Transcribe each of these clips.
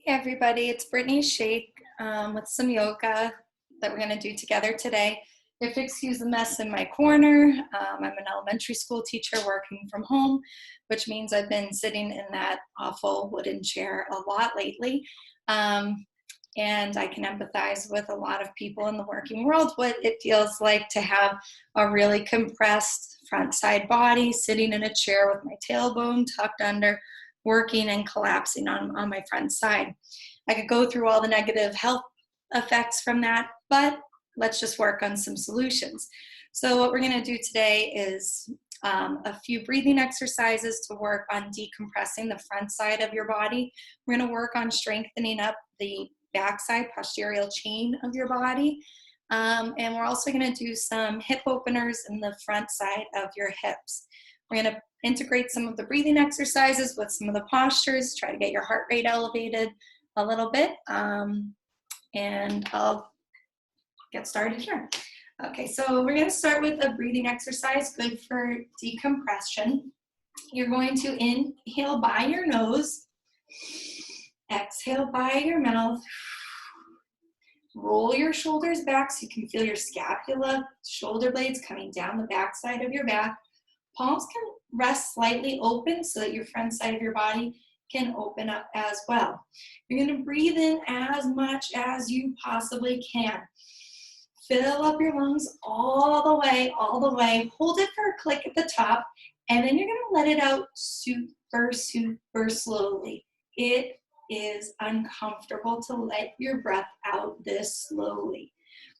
Hey everybody, it's Brittany Shake with some yoga that we're going to do together today. If you excuse the mess in my corner, I'm an elementary school teacher working from home, which means I've been sitting in that awful wooden chair a lot lately. And I can empathize with a lot of people in the working world, what it feels like to have a really compressed front side body, sitting in a chair with my tailbone tucked under, working and collapsing on my front side. I could go through all the negative health effects from that, but let's just work on some solutions. So what we're going to do today is a few breathing exercises to work on decompressing the front side of your body. We're going to work on strengthening up the backside posterior chain of your body. And we're also going to do some hip openers in the front side of your hips. We're going to integrate some of the breathing exercises with some of the postures, try to get your heart rate elevated a little bit. And I'll get started here. Okay, so we're going to start with a breathing exercise, good for decompression. You're going to inhale by your nose, exhale by your mouth. Roll your shoulders back so you can feel your scapula, shoulder blades coming down the back side of your back. Palms can rest slightly open so that your front side of your body can open up as well. You're going to breathe in as much as you possibly can. Fill up your lungs all the way. Hold it for a click at the top, and then you're going to let it out super slowly. It is uncomfortable to let your breath out this slowly.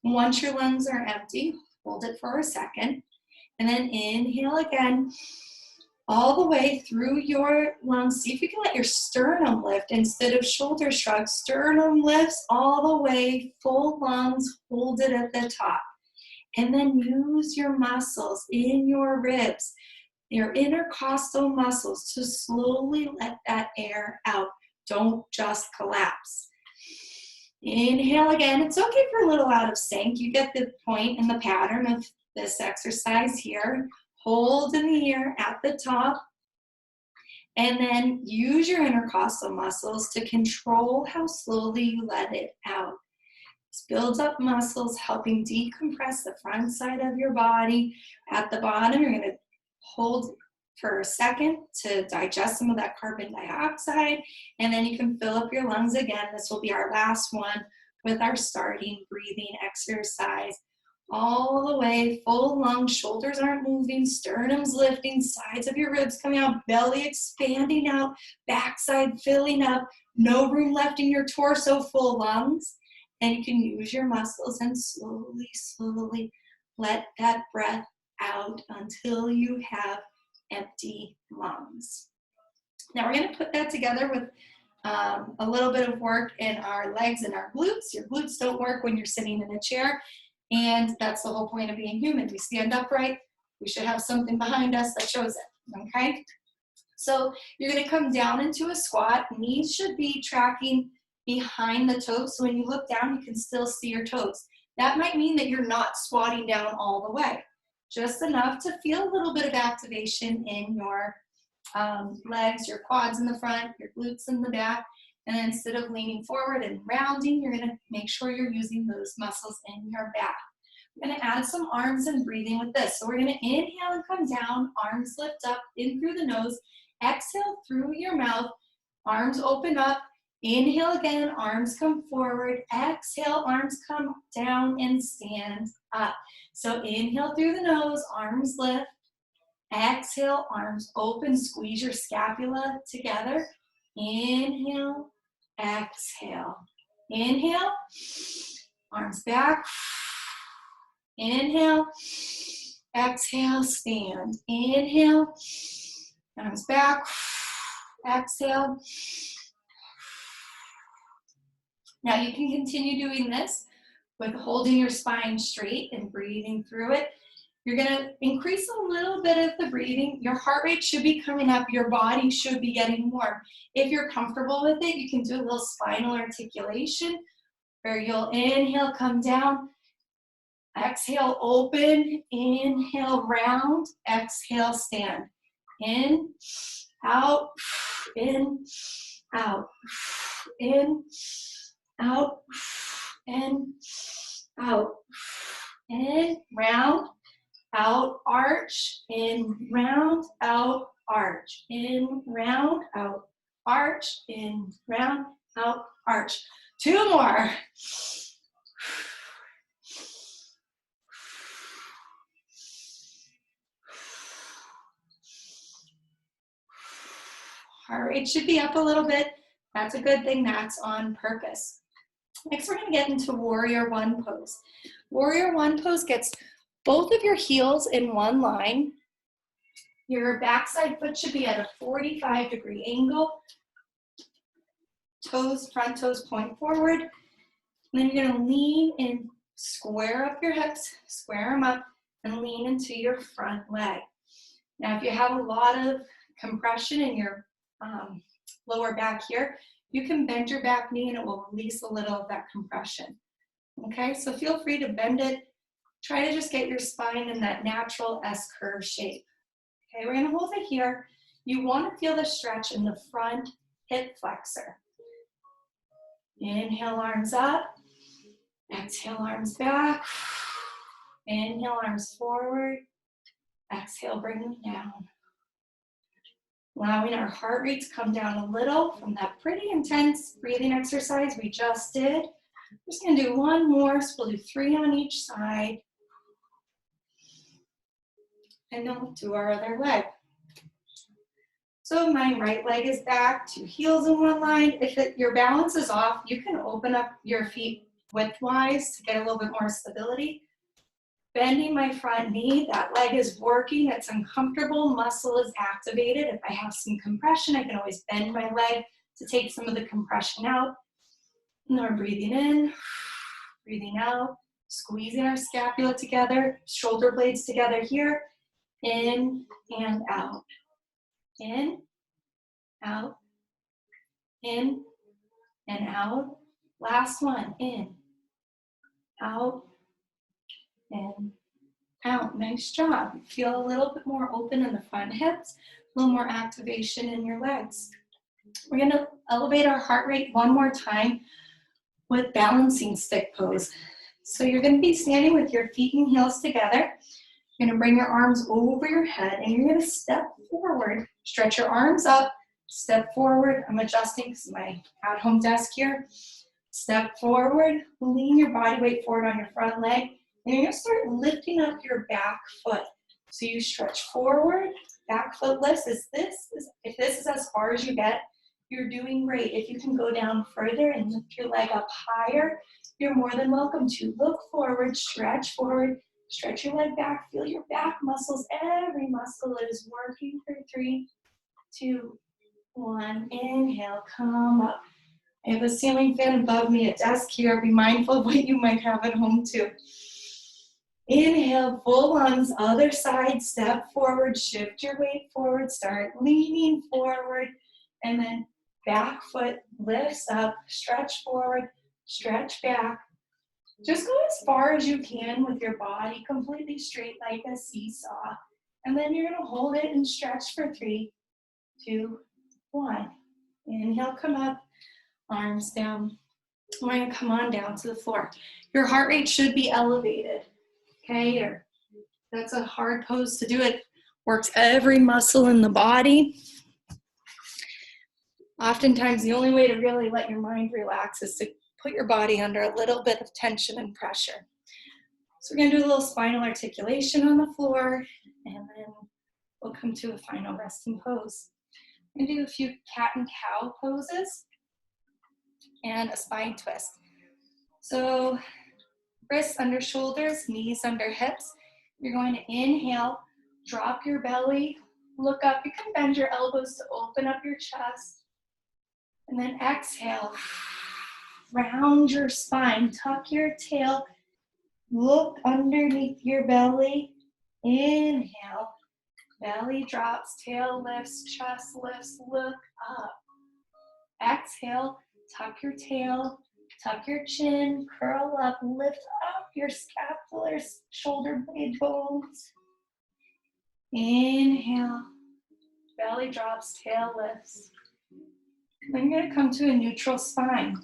Once your lungs are empty, hold it for a second, and then inhale again all the way through your lungs. See if you can let your sternum lift instead of shoulder shrugs. Sternum lifts all the way, full lungs, hold it at the top. And then use your muscles in your ribs, your intercostal muscles, to slowly let that air out. Don't just collapse. Inhale again. It's okay for a little out of sync. You get the point and the pattern of this exercise here. Hold in the air at the top, and then use your intercostal muscles to control how slowly you let it out. This builds up muscles, helping decompress the front side of your body. At the bottom, you're going to hold for a second to digest some of that carbon dioxide, and then you can fill up your lungs again. This will be our last one with our starting breathing exercise. All the way, full lungs, shoulders aren't moving, sternum's lifting, sides of your ribs coming out, belly expanding out, backside filling up, no room left in your torso, full lungs. And you can use your muscles and slowly let that breath out until you have empty lungs. Now we're going to put that together with a little bit of work in our legs and our glutes. Your glutes don't work when you're sitting in a chair. And that's the whole point of being human. We stand upright. We should have something behind us that shows it, okay? So you're going to come down into a squat. Knees should be tracking behind the toes. So when you look down, you can still see your toes. That might mean that you're not squatting down all the way. Just enough to feel a little bit of activation in your legs, your quads in the front, your glutes in the back. And then instead of leaning forward and rounding, you're going to make sure you're using those muscles in your back. We're going to add some arms and breathing with this. So we're going to inhale and come down, arms lift up, in through the nose, exhale through your mouth, arms open up, inhale again, arms come forward, exhale, arms come down and stand up. So inhale through the nose, arms lift, exhale, arms open, squeeze your scapula together, inhale, exhale. Inhale, arms back. Inhale, exhale, stand. Inhale, arms back. Exhale. Now you can continue doing this with holding your spine straight and breathing through it. You're going to increase a little bit of the breathing. Your heart rate should be coming up. Your body should be getting warm. If you're comfortable with it, you can do a little spinal articulation where you'll inhale, come down, exhale, open, inhale, round, exhale, stand. In, out, in, out, in, out, in, round, out, arch, in, round, out, arch, in, round, out, arch, in, round, out, arch. 2 more. Heart rate should be up a little bit. That's a good thing. That's on purpose. Next, we're going to get into warrior one pose. Warrior one pose gets both of your heels in one line. Your backside foot should be at a 45-degree angle. Toes, front toes point forward. And then you're going to lean in, square up your hips, square them up, and lean into your front leg. Now, if you have a lot of compression in your lower back here, you can bend your back knee and it will release a little of that compression. Okay, so feel free to bend it. Try to just get your spine in that natural S-curve shape. Okay, we're gonna hold it here. You wanna feel the stretch in the front hip flexor. Inhale, arms up. Exhale, arms back. Inhale, arms forward. Exhale, bring them down. Allowing our heart rate to come down a little from that pretty intense breathing exercise we just did. I'm just gonna do one more, so we'll do 3 on each side. And then we'll do our other leg. So my right leg is back, 2 heels in one line. If your balance is off, you can open up your feet widthwise to get a little bit more stability. Bending my front knee, that leg is working, it's uncomfortable, muscle is activated. If I have some compression, I can always bend my leg to take some of the compression out. And we're breathing in, breathing out, squeezing our scapula together, shoulder blades together here, in and out. In, out, in, and out. Last one, in, out, in, out. Nice job. Feel a little bit more open in the front hips, a little more activation in your legs. We're going to elevate our heart rate one more time with balancing stick pose. So you're going to be standing with your feet and heels together. You're going to bring your arms over your head and you're going to step forward. Stretch your arms up, step forward. I'm adjusting because my at-home desk here. Step forward, lean your body weight forward on your front leg, and you're going to start lifting up your back foot. So you stretch forward, back foot lifts. If this is as far as you get, you're doing great. If you can go down further and lift your leg up higher, you're more than welcome to. Look forward, stretch your leg back, feel your back muscles. Every muscle is working for 3, 2, 1. Inhale, come up. I have a ceiling fan above me, a desk here. Be mindful of what you might have at home too. Inhale, full lungs, other side, step forward, shift your weight forward, start leaning forward, and then back foot lifts up, stretch forward, stretch back. Just go as far as you can with your body completely straight like a seesaw. And then you're gonna hold it and stretch for 3, 2, 1. Inhale, come up, arms down. We're gonna come on down to the floor. Your heart rate should be elevated, okay? That's a hard pose to do. It works every muscle in the body. Oftentimes, the only way to really let your mind relax is to put your body under a little bit of tension and pressure. So we're gonna do a little spinal articulation on the floor, and then we'll come to a final resting pose. We're gonna do a few cat and cow poses and a spine twist. So wrists under shoulders, knees under hips. You're going to inhale, drop your belly, look up. You can bend your elbows to open up your chest. And then exhale, round your spine, tuck your tail, look underneath your belly. Inhale, belly drops, tail lifts, chest lifts, look up. Exhale, tuck your tail, tuck your chin, curl up, lift up your scapular shoulder blade bones. Inhale, belly drops, tail lifts. Then you're gonna come to a neutral spine.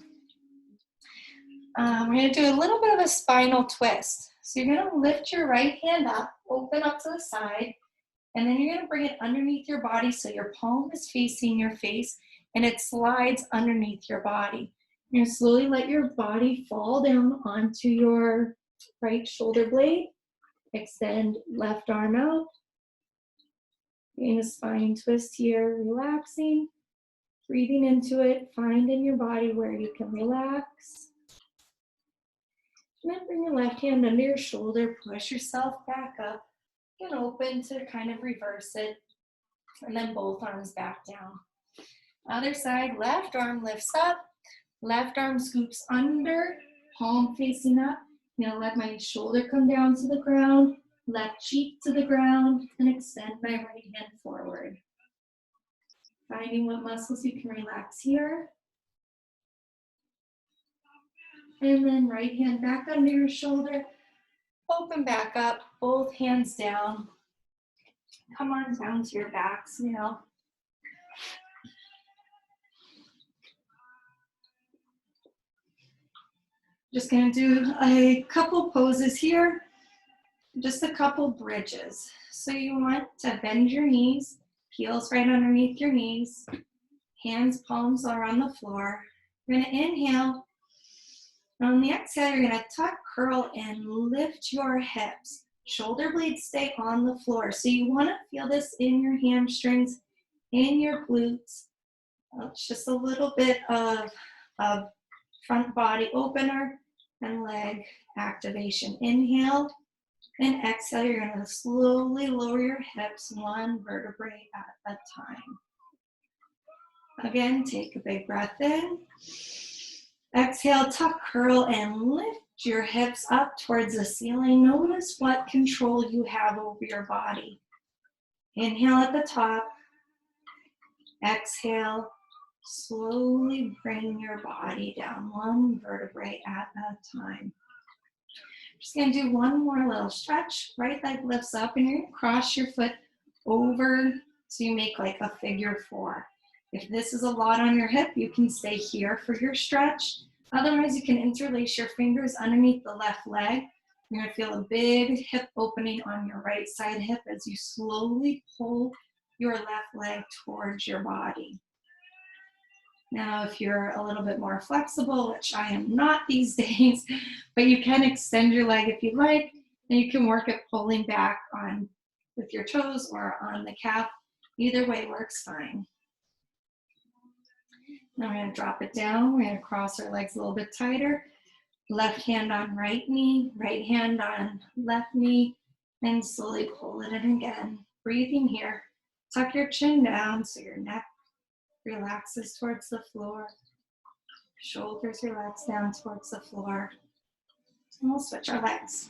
We're gonna do a little bit of a spinal twist. So you're gonna lift your right hand up, open up to the side, and then you're gonna bring it underneath your body so your palm is facing your face and it slides underneath your body. You're gonna slowly let your body fall down onto your right shoulder blade. Extend left arm out. Getting a spine twist here, relaxing. Breathing into it, find in your body where you can relax. And then bring your left hand under your shoulder, push yourself back up. You can open to kind of reverse it. And then both arms back down. Other side, left arm lifts up, left arm scoops under, palm facing up. I'm gonna let my shoulder come down to the ground, left cheek to the ground, and extend my right hand forward. Finding what muscles you can relax here. And then right hand back under your shoulder, open back up, both hands down. Come on down to your backs now. Just gonna do a couple poses here, just a couple bridges. So you want to bend your knees, heels right underneath your knees, hands, palms are on the floor. You're gonna inhale. On the exhale, you're gonna tuck, curl, and lift your hips. Shoulder blades stay on the floor. So you wanna feel this in your hamstrings, in your glutes. It's just a little bit of front body opener and leg activation. Inhale and exhale. You're gonna slowly lower your hips one vertebrae at a time. Again, take a big breath in. Exhale, tuck, curl, and lift your hips up towards the ceiling. Notice what control you have over your body. Inhale at the top. Exhale, slowly bring your body down one vertebrae at a time. Just gonna do one more little stretch. Right leg lifts up and you're gonna cross your foot over so you make like a figure four. If this is a lot on your hip, you can stay here for your stretch. Otherwise, you can interlace your fingers underneath the left leg. You're gonna feel a big hip opening on your right side hip as you slowly pull your left leg towards your body. Now, if you're a little bit more flexible, which I am not these days, but you can extend your leg if you like, and you can work at pulling back on with your toes or on the calf. Either way works fine. Now we're gonna drop it down. We're gonna cross our legs a little bit tighter. Left hand on right knee, right hand on left knee, and slowly pull it in again. Breathing here. Tuck your chin down so your neck relaxes towards the floor. Shoulders relax down towards the floor. And we'll switch our legs.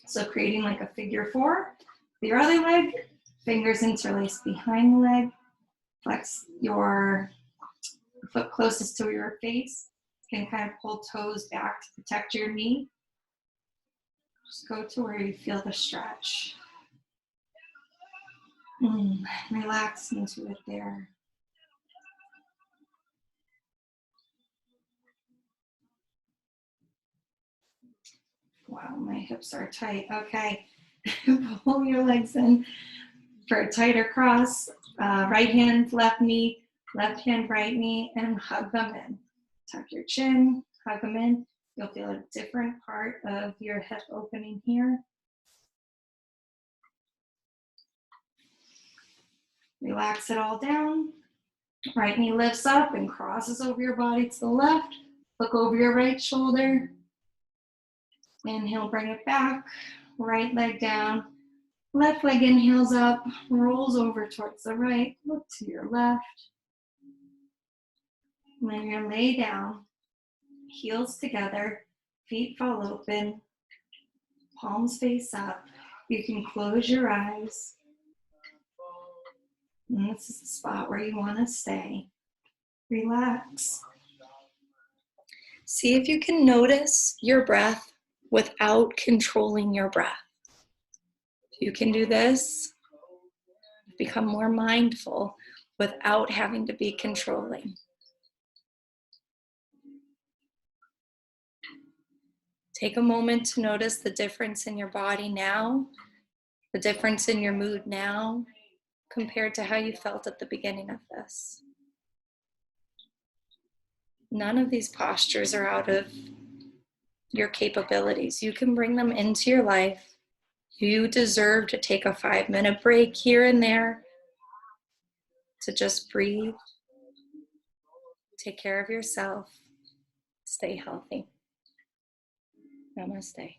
So creating like a figure four. Your other leg, fingers interlaced behind the leg. Flex your foot closest to your face. You can kind of pull toes back to protect your knee. Just go to where you feel the stretch. Relax into it there. Wow, my hips are tight. Okay, pull your legs in for a tighter cross. Right hand, left knee, left hand, right knee, and hug them in. Tuck your chin, hug them in. You'll feel a different part of your hip opening here. Relax it all down. Right knee lifts up and crosses over your body to the left. Look over your right shoulder. Inhale, bring it back. Right leg down. Left leg inhales up, rolls over towards the right. Look to your left. And then you're gonna lay down, heels together, feet fall open, palms face up. You can close your eyes. And this is the spot where you want to stay. Relax. See if you can notice your breath without controlling your breath. If you can do this, become more mindful without having to be controlling. Take a moment to notice the difference in your body now, the difference in your mood now, compared to how you felt at the beginning of this. None of these postures are out of your capabilities. You can bring them into your life. You deserve to take a 5-minute break here and there to just breathe, take care of yourself, stay healthy. Namaste.